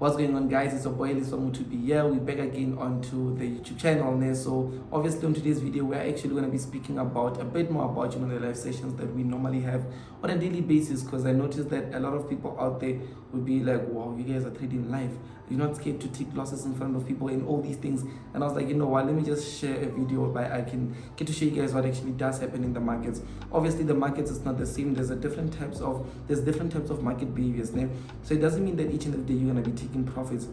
What's going on, guys? It's your boy Liswamu to be here. We're back again onto the YouTube channel there. So obviously on today's video we're actually going to be speaking about a bit more about the live sessions that we normally have on a daily basis, because I noticed that a lot of people out there would be like, wow, you guys are trading live, you're not scared to take losses in front of people and all these things. And I was like, you know what, let me just share a video where I can get to show you guys what actually does happen in the markets. Obviously the markets is not the same. There's different types of market behaviors there. So it doesn't mean that each and every day you're going to be taking profits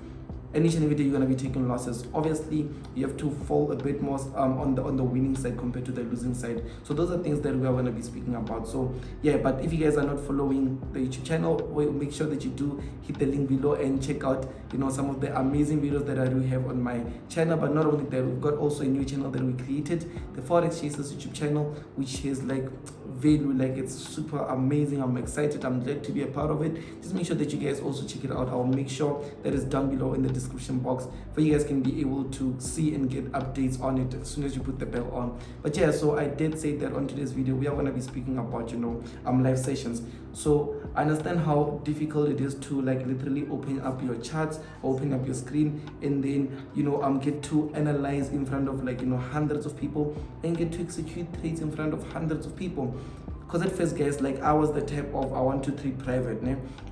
and each and every day you're going to be taking losses. Obviously you have to fall a bit more on the winning side compared to the losing side. So those are things that we are going to be speaking about. So yeah, but if you guys are not following the YouTube channel, make sure that you do hit the link below and check out some of the amazing videos that I do have on my channel. But not only that, we've got also a new channel that we created, the Forex Chasers YouTube channel, which is like value, like it's super amazing. I'm excited, I'm glad to be a part of it. Just make sure that you guys also check it out. I'll make sure that it's down below in the description box for you guys can be able to see and get updates on it as soon as you put the bell on. But yeah, so I did say that on today's video we are going to be speaking about live sessions. So I understand how difficult it is to like literally open up your charts, open up your screen, and then get to analyze in front of hundreds of people and get to execute trades in front of hundreds of people. Because at first, guys, like I was the type of I want to trade private.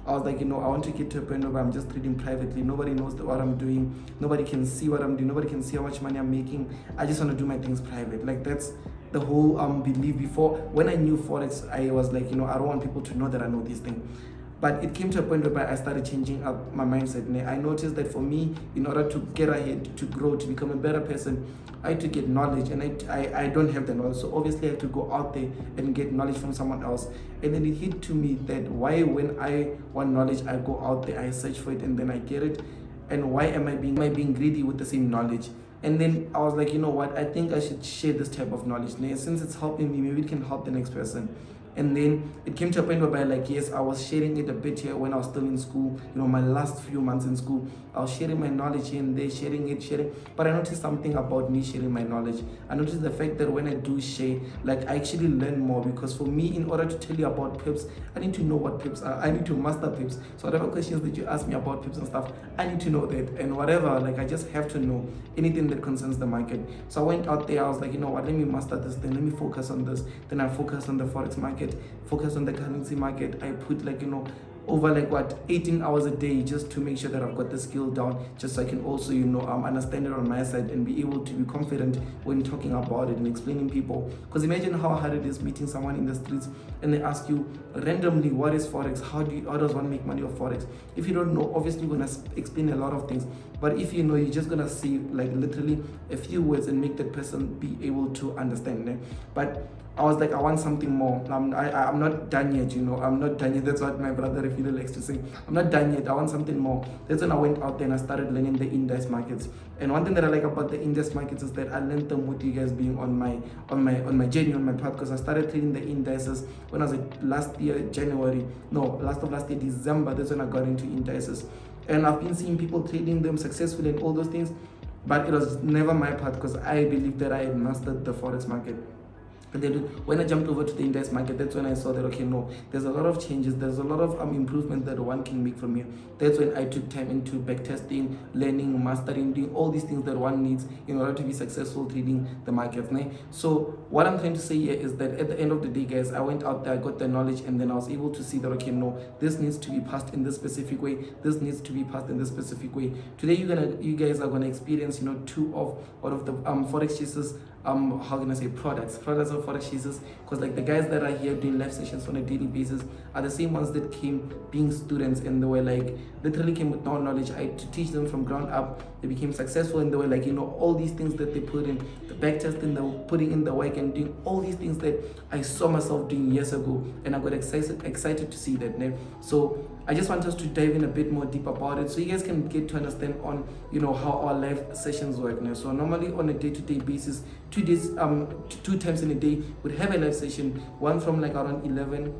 I was like, I want to get to a point where I'm just trading privately. Nobody knows what I'm doing. Nobody can see what I'm doing. Nobody can see how much money I'm making. I just want to do my things private. Like that's the whole belief. Before, when I knew Forex, I was like, I don't want people to know that I know this thing. But it came to a point where I started changing up my mindset. I noticed that for me, in order to get ahead, to grow, to become a better person, I had to get knowledge, and I don't have the knowledge. So obviously I have to go out there and get knowledge from someone else. And then it hit to me that why, when I want knowledge, I go out there, I search for it, and then I get it. And why am I being greedy with the same knowledge? And then I was like, you know what, I think I should share this type of knowledge. Since it's helping me, maybe it can help the next person. And then it came to a point where like, yes, I was sharing it a bit here when I was still in school, my last few months in school. I was sharing my knowledge here and there, sharing. But I noticed something about me sharing my knowledge. I noticed the fact that when I do share, like I actually learn more, because for me, in order to tell you about pips, I need to know what pips are. I need to master pips. So whatever questions that you ask me about pips and stuff, I need to know that. And whatever, like I just have to know anything that concerns the market. So I went out there, I was like, you know what, let me master this thing, let me focus on this. Then I focused on the Forex market, focus on the currency market. I put over 18 hours a day just to make sure that I've got the skill down, just so I can also understand it on my side and be able to be confident when talking about it and explaining people. Because imagine how hard it is meeting someone in the streets and they ask you randomly, what is Forex, how does one make money off Forex? If you don't know, obviously you're gonna explain a lot of things, but if you know, you're just gonna say like literally a few words and make that person be able to understand. But I was like, I want something more. I'm not done yet, I'm not done yet. That's what my brother Refilo likes to say. I'm not done yet. I want something more. That's when I went out there and I started learning the index markets. And one thing that I like about the index markets is that I learned them with you guys being on my journey, on my path, because I started trading the indices when I was last year, December. That's when I got into indices. And I've been seeing people trading them successfully and all those things, but it was never my path, because I believe that I had mastered the Forex market. And then when I jumped over to the index market, that's when I saw that, okay, no, there's a lot of changes, there's a lot of improvements that one can make from here. That's when I took time into backtesting, learning, mastering, doing all these things that one needs in order to be successful trading the markets. So what I'm trying to say here is that at the end of the day, guys, I went out there, I got the knowledge, and then I was able to see that, okay, no, this needs to be passed in this specific way, this needs to be passed in this specific way. Today you guys are gonna experience two of the Forex Chasers products of Forex Chasers, because like the guys that are here doing live sessions on a daily basis are the same ones that came being students, and they were like literally came with no knowledge. I had to teach them from ground up. They became successful, and they were like all these things that they put in the back testing, they were putting in the work and doing all these things that I saw myself doing years ago, and I got excited to see that. So I just want us to dive in a bit more deep about it, so you guys can get to understand on how our live sessions work. So normally on a day-to-day basis, 2 times in a day, we'd have a live session, one from like around 11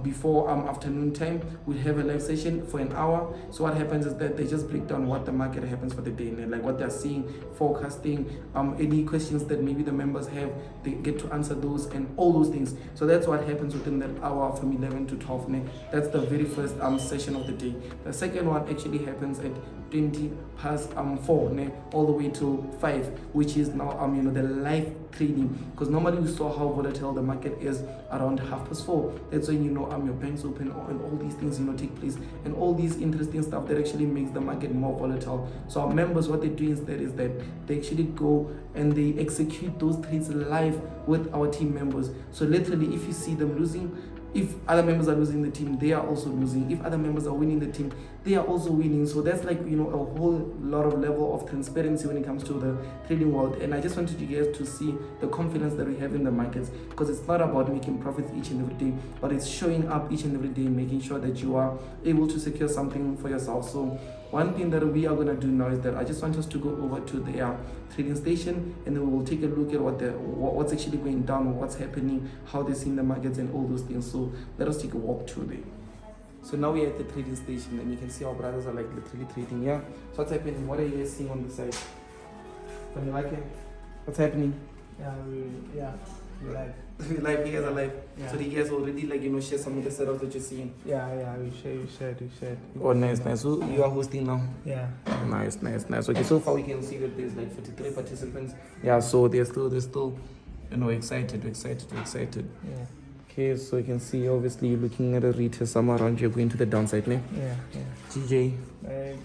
before afternoon time. We have a live session for an hour. So what happens is that they just break down what the market happens for the day, and like what they're seeing, forecasting, any questions that maybe the members have, they get to answer those and all those things. So that's what happens within that hour from 11 to 12. That's the very first session of the day. The second one actually happens at 20 past 4 all the way to 5, which is now the live trading, because normally we saw how volatile the market is around 4:30. That's when your banks open and all these things take place, and all these interesting stuff that actually makes the market more volatile. So our members, what they do instead is that they actually go and they execute those trades live with our team members. So literally, if you see them losing, if other members are losing the team, they are also losing. If other members are winning the team, they are also winning. So that's like a whole lot of level of transparency when it comes to the trading world. And I just wanted you guys to see the confidence that we have in the markets, because it's not about making profits each and every day, but it's showing up each and every day, making sure that you are able to secure something for yourself. So one thing that we are going to do now is that I just want us to go over to their trading station, and then we will take a look at what's actually going down, what's happening, how they're seeing the markets and all those things. So let us take a walk through there. So now we're at the trading station, and you can see our brothers are like literally trading. Yeah. So what's happening? What are you guys seeing on the side? Can you like it? What's happening? Yeah, we live. You guys are live. Yeah. So do you guys already share some of the setups that you're seeing? Yeah, we shared. Oh, nice. So you are hosting now? Yeah. Nice. Okay, so far we can see that there's like 43 participants. Yeah, so they're still excited. Yeah. Okay, so you can see obviously you're looking at a retest somewhere around here going to the downside, ne? Yeah. GJ. You see a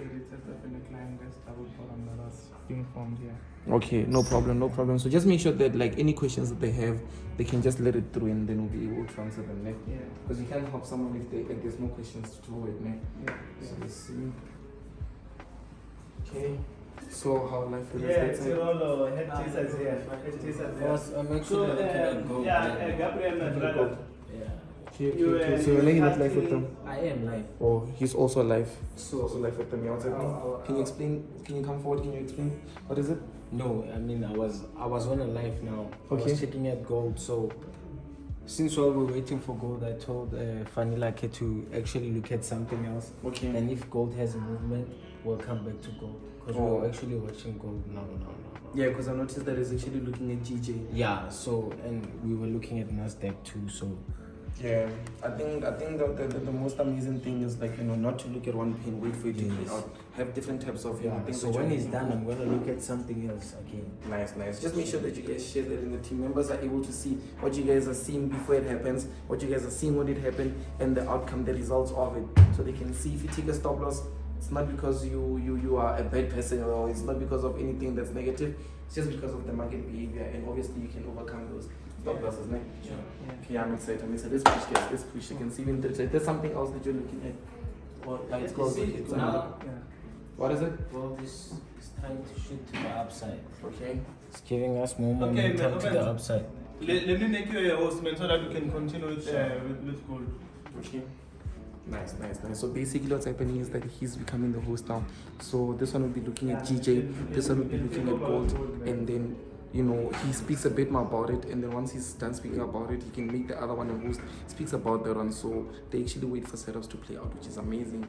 retest of the client that's double bottom that was being formed here. Okay, no problem. So just make sure that like any questions that they have, they can just let it through, and then we'll be able to answer them, ne? Yeah. Because you can't help someone if there's no questions to throw it, ne? Yeah. So let's see. Okay. So how life is it's all head chasers here. I'm actually looking at gold. Gabriel, my brother. Okay. So you're laying that life with them? I am live. Oh, he's also alive. So also live with them. Yeah, what's happening? Can you explain? Can you come forward? Can you explain? What is it? No, I mean I was on a live now. Okay. I was checking at gold. So since while we're waiting for gold, I told Fanila to actually look at something else. Okay. And if gold has a movement, we'll come back to gold, because we're actually watching gold now. Yeah, because I noticed that it's actually looking at GJ. Yeah. So and we were looking at Nasdaq too. So yeah, I think the most amazing thing is like not to look at one pin, wait for it to play out. Have different types of things. So when it's done, I'm gonna look at something else again. Nice. Just make sure that you guys share that, and the team members are able to see what you guys are seeing before it happens, what you guys are seeing when it happened, and the outcome, the results of it, so they can see if you take a stop loss. It's not because you are a bad person, or it's not because of anything that's negative. It's just because of the market behavior, and obviously you can overcome those stop losses, right? Sure. Okay, I'm excited. Let's push, guys. Let's push. You can see when there's something else that you're looking at. Or like it's called. What is it? Well, this is trying to shoot to the upside. Okay. It's giving us more momentum to the upside. Let me make you a host, man, so that we can continue with gold. Okay. Nice. So basically what's happening is that he's becoming the host now. So this one will be looking at GJ, this one will be looking at gold, and then he speaks a bit more about it, and then once he's done speaking about it, he can make the other one a host, speaks about that one. So they actually wait for setups to play out, which is amazing.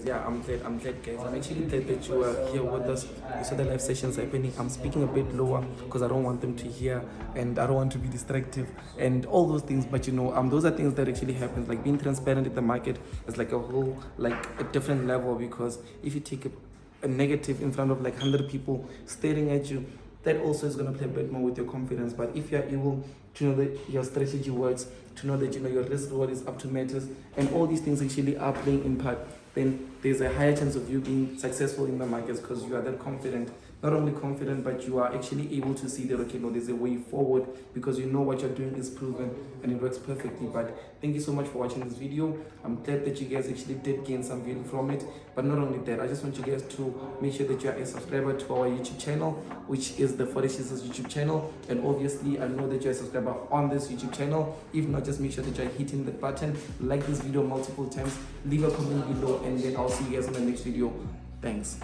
Yeah, I'm glad guys. I'm actually glad that you are here with us. You saw the live sessions happening. I'm speaking a bit lower because I don't want them to hear, and I don't want to be distractive and all those things. But those are things that actually happen. Like being transparent at the market is like a different level, because if you take a negative in front of like 100 people staring at you, that also is going to play a bit more with your confidence. But if you're able to know that your strategy works, to know that your risk reward is up to matters, and all these things actually are playing in part, then there's a higher chance of you being successful in the markets, because you are that confident. Not only confident, but you are actually able to see that, okay, no, there's a way forward, because you know what you're doing is proven and it works perfectly. But thank you so much for watching this video. I'm glad that you guys actually did gain some value from it. But not only that, I just want you guys to make sure that you are a subscriber to our YouTube channel, which is the Forex YouTube channel. And obviously, I know that you're a subscriber on this YouTube channel. If not, just make sure that you're hitting the button, like this video multiple times, leave a comment below, and then I'll see you guys in the next video. Thanks.